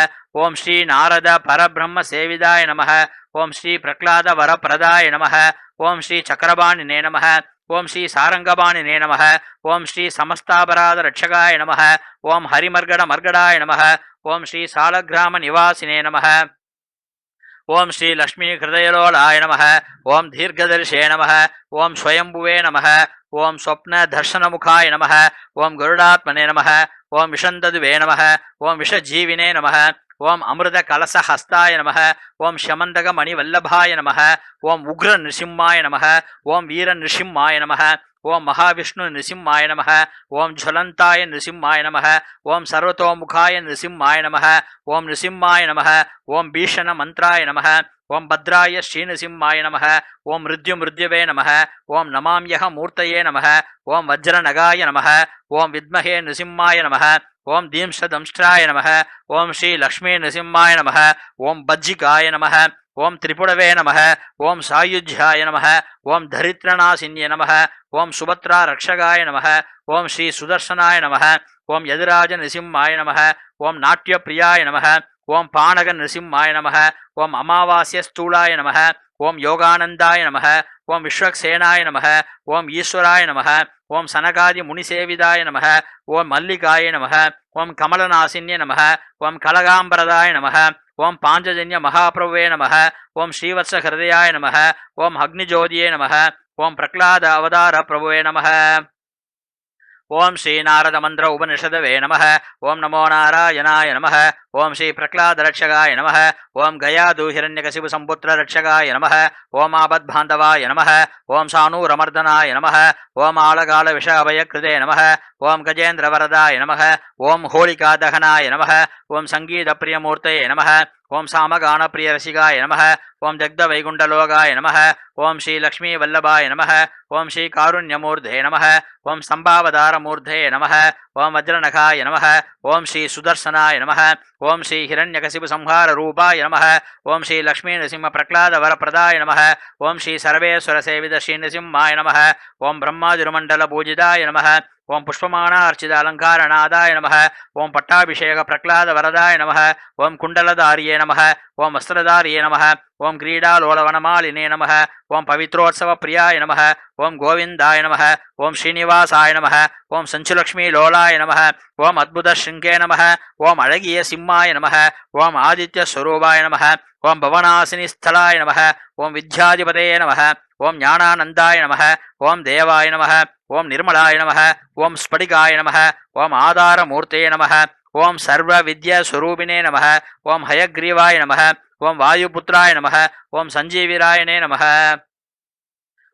ఓం శ్రీ నారద పరబ్రహ్మ సేవిదాయ నమః. ఓం శ్రీ ప్రహ్లాద వరప్రదాయ నమః. ఓం శ్రీ చక్రబాణినే నమః. ఓం శ్రీ సారంగబాణినే నమః. ఓం శ్రీ సమస్తాపరాధ రక్షకాయ నమః. ఓం హరిమర్గడ మర్గడాయ నమః. ఓం శ్రీ సాలగ్రామ నివాసినే నమః. ఓం శ్రీ లక్ష్మీ హృదయలోలాయ నమః. ఓం దీర్ఘదర్శే నమః. ఓం స్వయంభువే నమః. ఓం స్వప్న దర్శనముఖాయ నమః. ఓం గరుడాత్మనే నమః. ఓం విషందదువే నమః. ఓం విషజీవినే నమః. ఓం అమృత కలసహస్తాయ నమః. ఓం శమందక మణివల్లభాయ నమః. ఓం ఉగ్ర నృసింహాయ నమః. ఓం వీర నృసింహాయ నమః. ఓం మహావిష్ణు నృసింహాయ నమః. ఓం జ్వలంతాయ నృసింహాయ నమః. ఓం సర్వతోముఖాయ నృసింహాయ నమః. ఓం నృసింహాయ నమః. ఓం భీషణ మంత్రాయ నమః. ఓం భద్రాయ శ్రీనృసింహాయ నమః. ఓం మృత్యుమృత్యవే నమః. ఓం నమామ్యహ మూర్తయే నమః. ఓం వజ్రనగాయ నమః. ఓం విద్మహే నృసింహాయ నమః. ఓం దీంశదంష్ట్రాయ నమః. ఓం శ్రీ లక్ష్మీ నృసింహాయ నమః. ఓం బజ్జికాయ నమః. ఓం త్రిపుడవే నమః. ఓం సాయుధ్యాయ నమః. ఓం ధరిత్రనాశిన్య నమః. ఓం సుభద్రా రక్షగాయ నమః. ఓం శ్రీ సుదర్శనాయ నమః. ఓం యదిరాజ నృసింహాయ నమః. ఓం నాట్యప్రియాయ నమః. ఓం పాణగ నృసింహాయ నమః. ఓం అమావాస్య స్థూలాయ నమః. ఓం యోగానందాయ నమః. ఓం విశ్వక్సేనాయ నమః. ఓం ఈశ్వరాయ నమః. ఓం సనకాది మునిసేవిదాయ నమః. ఓం మల్లికాయ నమః. ఓం కమలనాశిన్య నమః. ఓం కలగాంబరదాయ నమః. ఓం పాంచజన్య మహాప్రభువే నమః. ఓం శ్రీవత్స హృదయాయ నమః. ఓం అగ్నిజ్యోతియే నమః. ఓం ప్రహ్లాద అవతార ప్రభువే నమః. ओं श्री नारद मंत्र उपनिषदवे नमः। ओं नमो नारायणाय नमः। ओं श्री प्रह्लाद रक्षकाय नमः। ओं गयादु हिरण्यकशिपु संपुत्र रक्षकाय नमः। ओं आबद्बान्धवाय नमः। ओं सानूरमर्दनाय नमः। ओं आलगाल विष अभयकृते नमः। ओं गजेन्द्रवरदाय नमः। ओं होलिका दहनाय नमः। ओं संगीत प्रियमूर्तये नमः। ओं सामगान प्रिय रसिकाय नमः। ओं जगद वैकुंठलोकाय नमः। ओं श्री लक्ष्मी वल्लभाय नमः। ओं श्री कारुण्यमूर्धे नमः। ओं संभावदारमूर्धे नमः। ओं वज्रनखाय नमः। ओं श्री सुदर्शनाय नमः। ओं श्री हिरण्यकशिपु संहार रूपाय नमः। ओं श्री लक्ष्मी नृसिंह प्रह्लाद वरप्रदाय नमः। ओं श्री सर्वेश्वर सेवित श्री नृसिंहाय नमः। ओं ब्रह्मादिरुमण्डल पूजिताय नमः। ओं पुष्पमाण अर्चित अलंकारनादाय नमः। ओं पट्टाभिषेक प्रह्लाद वरदाय नमः। ओं कुंडलधारिये नमः। ओं वस्त्रधारिये नमः। ओं क्रीडालोलवनमालिने नमः। ओं पवित्रोत्सव प्रियाय नमः। ओं गोविंदाय नमः। ओं श्रीनिवासाय नमः। ओं संचुलक्ष्मी लोलाय नमः। ओं अद्भुत शृंगे नमः। ओं अழகிய सिंहाय नमः। ओं आदित्य स्वरूपाय नमः। ओं भवनासिनी स्थलाय नमः। ओं विद्याधिपतये नमः। ओं ज्ञानानंदाय नमः। ओं देवाय नमः। ओं निर्मलाय नमः। ओं स्फटिकाय नमः। ओं आधारमूर्तये नमः। ओं सर्वविद्यास्वरूपिणे नमः। ओं हयग्रीवाय नमः। ओं वायुपुत्राय नमः। ओं संजीविरायणे नमः।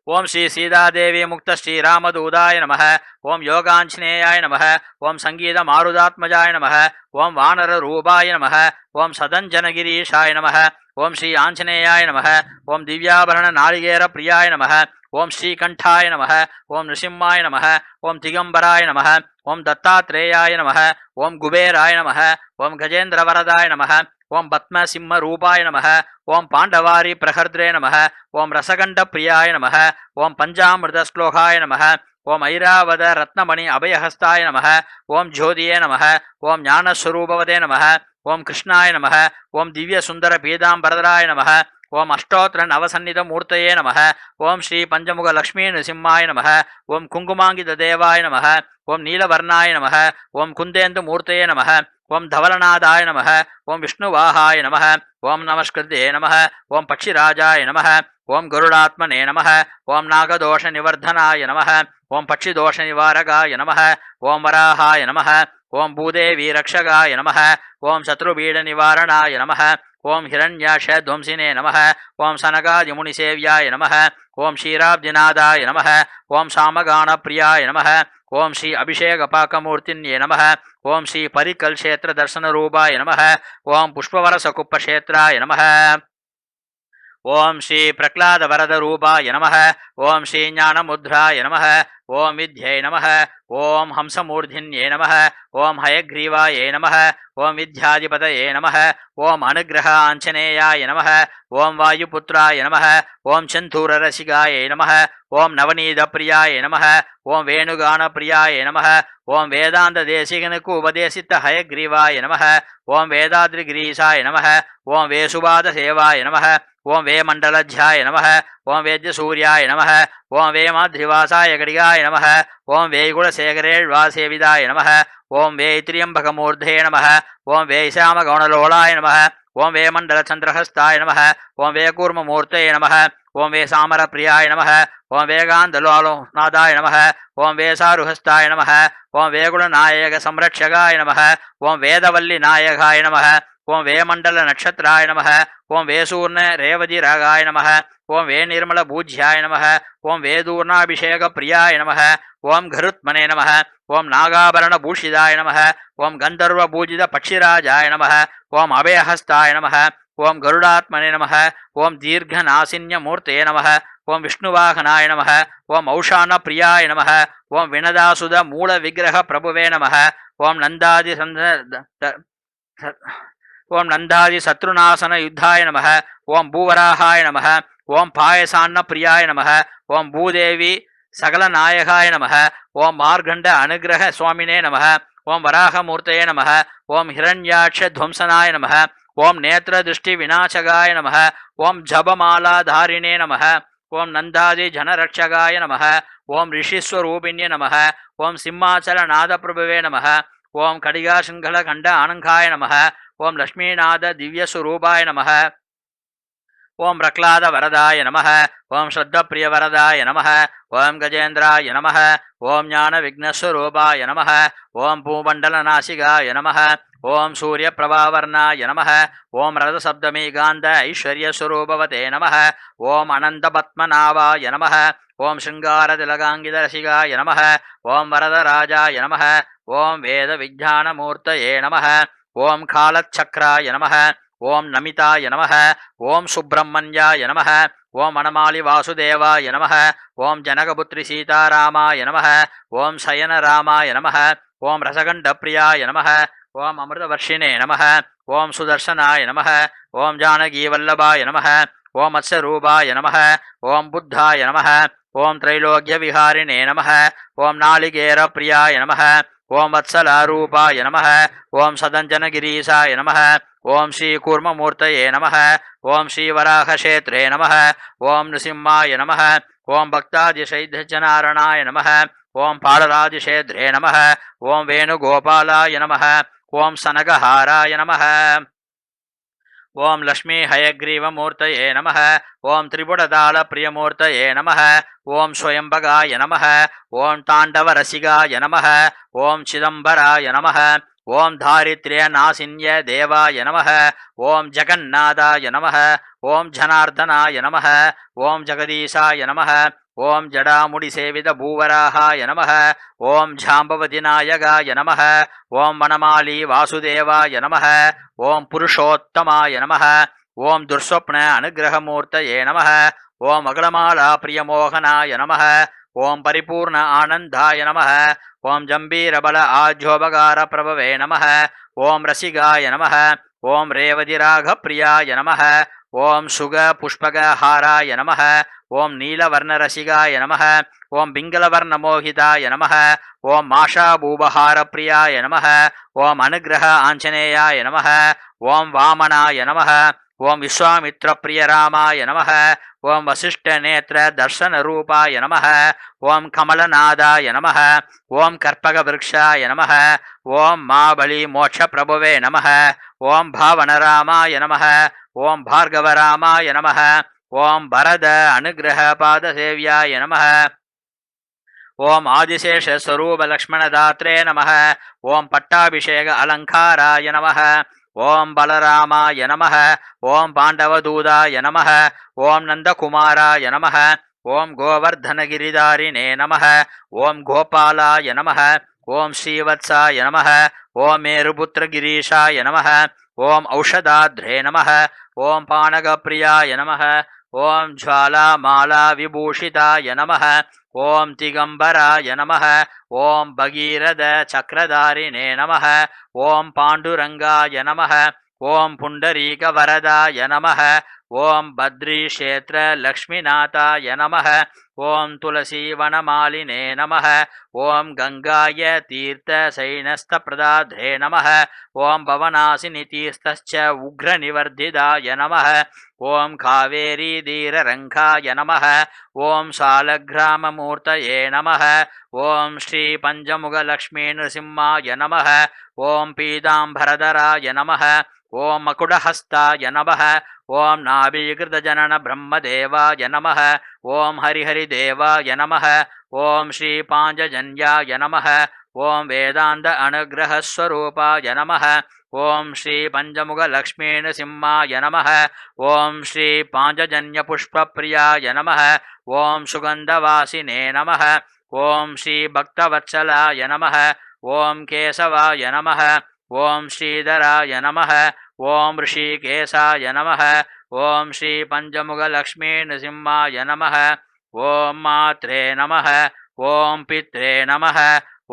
ओं श्री सीतादेवी मुक्त श्रीरामदूताय नमः। ओं योगाञ्जनेयाय नमः। ओं संगीत मारुदात्मजाय नमः। ओं वानर रूपाय नमः। ओं सदंजनगिरीशाय नमः। ओं श्री आंजनेयाय नमः। ओं दिव्याभरण नारिकेर प्रियाय नमः। ओं श्रीकंठाय नमः। ओं नृसिंहाय नमः। ओं दिगंबराय नमः। ओं दत्तात्रेयाय नमः। ओं कुबेराय नमः। ओं गजेन्द्रवरदाय नमः। ओं पद्मसिंह रूपाय नमः। ओं पांडवारी प्रहर्द्रे नमः। ओं रसगंड प्रियाय नमः। ओं पंचामृत श्लोकाय नमः। ओं ऐरावत रत्नमणि अभयहस्ताय नमः। ओं ज्योतिये नमः। ओं ज्ञानस्वरूपवते नमः। ओं कृष्णाय नमः। ओं दिव्य सुंदर पीतांबरधराय नमः। ओं अष्टोत्तर नवसन्निध मूर्तये नमः। ओं श्री पंचमुख लक्ष्मी नृसिंहाय नमः। ओं कुंकुमांकित देवाय नमः। ओं नीलवर्णाय नमः। ओं कुंदेन्दु मूर्तये नमः। ओं धवलनादाय नमः। ओं विष्णुवाहाय नमः। ओं नमस्कृते नमः। ओं पक्षिराजाय नमः। ओं गरुडात्मने नमः। ओं नागदोष निवर्धनाय नमः। ओं पक्षिदोष निवारकाय नमः। ओं वराहाय नमः। ओं भूदेवी रक्षकाय नमः। ओं शत्रुपीड निवारणाय नमः। ओं हिरण्याक्ष ध्वंसिने नमः। ओं सनकादिमुनिसेव्याय नमः। ओं क्षीराब्धिनादाय नमः। ओं सामगान प्रियाय नमः। ओं श्री अभिषेक पाकमूर्तिन्ये नमः। ओं श्री परिकल क्षेत्र दर्शन रूपाय नमः। ओं पुष्पवरसकुप्प क्षेत्राय नमः। ओं श्री प्रह्लाद वरद रूपाय नमः। ओं श्री ज्ञानमुद्राय नमः। ओं विद्यै नमः। ओं हंसमूर्धिन्ये नमः। ओं हयग्रीवाय नमः। ओं विद्याधिपतये नमः। ओं अनुग्रह आंजनेयाय नमः। ओं वायुपुत्राय नमः। ओं चंदूररसिकाय नमः। ओं नवनीतप्रियाय नमः। ओं वेणुगानप्रियाय नमः। ओं वेदांत देशिकनुकु उपदेशित हयग्रीवाय नमः। ओं वेदाद्रिगिरीशाय नमः। ओं वेसुपाद सेवाय नमः। ओं वेमण्डलध्याय नमः। ओं वेद्यसूर्याय नमः। ओं वेमाद्रिवासाय गडिगाय नमः। ओं वेगुणशेखरेण्वासेविदाय नमः। ओं वेत्र्यम्बकमूर्धे नमः। ओं वेश्यामगौणलोलाय नमः। ओं वेमण्डलचन्द्रहस्ताय नमः। ओं वेकूर्ममूर्तये नमः। ओं वेसामरप्रियाय नमः। ओं वेगान्धलोलनादाय नमः। ओं वेसारुहस्ताय नमः। ओं वेगुणनायक संरक्षकाय नमः। ओं वेदवल्लिनायकाय नमः। ओं वेमण्डल नक्षत्राय नमः। ओं वेसूर्ण रेवतिरागाय नमः। ओं वेनिर्मल पूज्याय नमः। ओं वेदूर्णाभिषेक प्रियाय नमः। ओं गरुत्मने नमः। ओं नागाभरण भूषिताय नमः। ओं गंधर्व पूजित पक्षिराजाय नमः। ओं अभयहस्ताय नमः। ओं गरुडात्मने नमः। ओं दीर्घनासिन्य मूर्तये नमः। ओं विष्णुवाहनाय नमः। ओं औषाण प्रियाय नमः। ओं विनदासुध मूल विग्रह प्रभुवे नमः। ओं नंदादि ओं नंदादि शत्रुनाशन युद्धाय नमः। ओं भूवराहाय नमः। ओं पायसान्न प्रियाय नमः। ओं भूदेवी सकल नायकाय नमः। ओं मार्गंड अनुग्रह स्वामिने नमः। ओं वराहमूर्तये नमः। ओं हिरण्याक्ष ध्वंसनाय नमः। ओं नेत्र दृष्टि विनाशकाय नमः। ओं जपमालाधारिणे नमः। ओं नंदादि जनरक्षकाय नमः। ओं ऋषिस्वरूपिण्ये नमः। ओं सिंहाचल नादप्रभुवे नमः। ओं कडिगा शृंखल खंड आनंकाय नमः। ओं लक्ष्मीनाथ दिव्य स्वरूपाय नमः। ஓம் பிரக்லாத வரதாய நமः. ஓம் ஸ்ரத்தப்பிரிய வரதாய நமः. ஓம் கஜேந்திராய நமः. ஓம் ஞான விக்னஸ்வரூபாய நமः. ஓம் பூமண்டலநாசிகாய நமः. ஓம் சூரிய பிரபாவர்ணாய நமः. ஓம் ரதசப்தமீகாந்த ஐஸ்வர்யஸ்வரூபவதே நமः. ஓம் அனந்த பத்மநாபாய நமः. ஓம் சிங்காரதிலகாங்கிதரசிகாய நமः. ஓம் வரதராஜாய நமः. ஓம் வேத விஜானமூர்த்தயே நமः. ஓம் காலச்சக்கராய நமः. ஓம் நமிதாய நமः. ஓம் சுப்பிரமணியாய நமः. ஓம் வனமாலி வாசுதேவாய நமः. ஓம் ஜனகபுத்ரி சீதாராமாய நமः. ஓம் சயனராமாய நமः. ஓம் ரசகண்டப்பிரியாய நமः. ஓம் அமிர்தவர்ஷினே நமः. ஓம் சுதர்சனாய நமः. ஓம் ஜானகீவல்லபாய நமः. ஓம் மத்ஸ்யரூபாய நமः. ஓம் புத்தாய நமः. ஓம் த்ரைலோக்கியவிஹாரிணே நமः. ஓம் நாளிகேரப்பிரியாய நமः. ஓம் வத்சலாரூபாய நமः. ஓம் சதஞ்சனகிரீசாய நமः. ஓம் ஸ்ரீகூர்மமூர்த்தயே நமः. ஓம் ஸ்ரீவராகக்ஷேத்ரே நமः. ஓம் நிருசிம்மாய நமः. ஓம் பக்தாதிசைத்யஜனாரணாய நமः. ஓம் பாலராதிஷேத்ரே நமः. ஓம் வேணுகோபாலாய நமः. ஓம் சனகஹாராய நமः. ஓம் லக்ஷ்மீ ஹயக்ரீவமூர்த்தயே நமः. ஓம் திரிபுடதாளப்பிரியமூர்த்தயே நமः. ஓம் ஸ்வயம்பகாய நமः. ஓம் தாண்டவரசிகாய நமः. ஓம் சிதம்பராய நமः. ஓம் தாரித்ர்யநாசின்ய தேவாய நமः. ஓம் ஜகந்நாதாய நமः. ஓம் ஜனார்தனாய நமः. ஓம் ஜெகதீசாய நமः. ஓம் ஜடாமுடிசேவித பூவராகாய நமः. ஓம் ஜாம்பவதிநாயகாய நமः. ஓம் வனமாலி வாசுதேவாய நமः. ஓம் புருஷோத்தமாய நமः. ஓம் துர்ஸ்வப்ன அனுகிரகமூர்த்தயே நமः. ஓம் அகலமாலா பிரியமோகனாய நமः. ஓம் பரிபூர்ண ஆனந்தாய நமः. ஓம் ஜம்பீரபல ஆஜோபகார பிரபவே நமः. ஓம் ரசிகாய நமः. ஓம் ரேவதிராகப்பிரியாய நமः. ஓம் சுக புஷ்பகஹாராய நமः. ஓம் நீலவர்ணரசிகாய நமः. ஓம் பிங்களவர்ணமோகிதாய நமः. ஓம் மாஷாபூபஹாரப்பிரியாய நமः. ஓம் அனுகிரக ஆஞ்சநேயாய நமः. ஓம் வாமனாய நமः. ஓம் விஸ்வாமித்ரப்பிரியராமாய நமः. ஓம் வசிஷ்டநேத்திர தர்சனரூபாய நமः. ஓம் கமலநாதாய நமः. ஓம் கற்பகவிருக்ஷாய நமः. ஓம் மாபலி மோட்சப்பிரபுவே நமः. ஓம் பாவனராமாய நமः. ஓம் பார்கவராமாய நமः. ஓம் பரத அனுகிரக பாதசேவியாய நமः. ஓம் ஆதிசேஷஸ்வரூபலக்ஷ்மணதாத்ரே நமः. ஓம் பட்டாபிஷேக அலங்காராய நமः. ஓம் பலராமாய நமः. ஓம் பாண்டவதூதாய நமः. ஓம் நந்தகுமாராய நமः. ஓம் கோவர்தனகிரிதாரிணே நமः. ஓம் கோபாலாய நமः. ஓம் ஸ்ரீவத்சாய நமः. ஓம் மேருபுத்திரகிரீஷாய நமः. ஓம் ஔஷதாத்ரே நமः. ஓம் பானகப்பிரியாய நமः. ஓம் ஜ்வாலாமாலா விபூஷிதாய நமः. ஓம் திகம்பராய நமः. ஓம் பகீரத சக்கரதாரிணே நமः. ஓம் பாண்டுரங்காய நமः. ஓம் புண்டரீகவரதாய நமः. ஓம் பத்ரிஷேத்திர லக்ஷ்மிநாதாய நமः. ஓம் துளசீவனமாலினே நமः. ஓம் கங்காய தீர்த்த சைனஸ்தப்ரதாத்ரே நமः. ஓம் பவனாசினி தீர்த்தஸ்ச உக்ரநிவர்திதாய நமः. ஓம் காவேரி தீரரங்காய நமः. ஓம் சாலக்கிராமமூர்த்தயே நமः. ஓம் ஸ்ரீ பஞ்சமுகலக்ஷ்மீ நிருசிம்மாய நமः. ஓம் பீதாம்பரதராய நமः. ஓம் மகுடஹஸ்தாய நமः. ஓம் நாபீகிருதஜனன பிரம்மதேவாய நமः. ஓம் ஹரிஹரிதேவாய நமः. ஓம் ஸ்ரீ பாஞ்சஜன்யாய நமः. ஓம் வேதாந்த அனுகிரகஸ்வரூபாய நமः. ஓம் ஸ்ரீ பஞ்சமுகலக்ஷ்மீ நிருசிம்மாய நமः. ஓம் ஸ்ரீ பாஞ்சஜன்யபுஷ்பப்பிரியாய நமः. ஓம் சுகந்தவாசினே நமः. ஓம் ஸ்ரீ பக்தவத்சலாய நமः. ஓம் கேசவாய நமः. ஓம் ஸ்ரீதராய நமः. ஓம் ரிஷிகேசாய நமः. ஓம் ஸ்ரீ பஞ்சமுகலக்ஷ்மீ நிருசிம்மாய நமः. ஓம் மாத்ரே நமः. ஓம் பித்ரே நமः.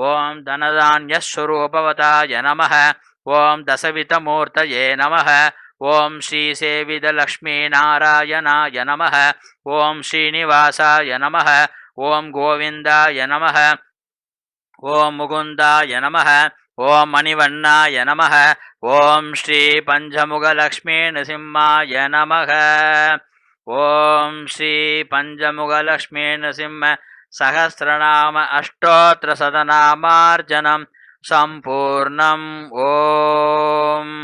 ஓம் தனதான்யஸ்வரூபவதாய நமः. ஓம் தசவிதமூர்த்தயே நமः. ஓம் ஸ்ரீசேவிதலக்ஷ்மீநாராயணாய நமः. ஓம் ஸ்ரீனிவாசாய நமः. ஓம் கோவிந்தாய நமः. ஓம் முகுந்தாய நமः. ஓம் மணிவண்ணாய நமः. ஓம் ஸ்ரீ பஞ்சமுகலக்ஷ்மீ நிருசிம்மாய நமः. ஓம் ஸ்ரீ பஞ்சமுகலக்ஷ்மீ நிருசிம்ம சகஸ்ரநாம அஷ்டோத்திர சதநாமார்ஜனம் சம்பூர்ணம். ஓம்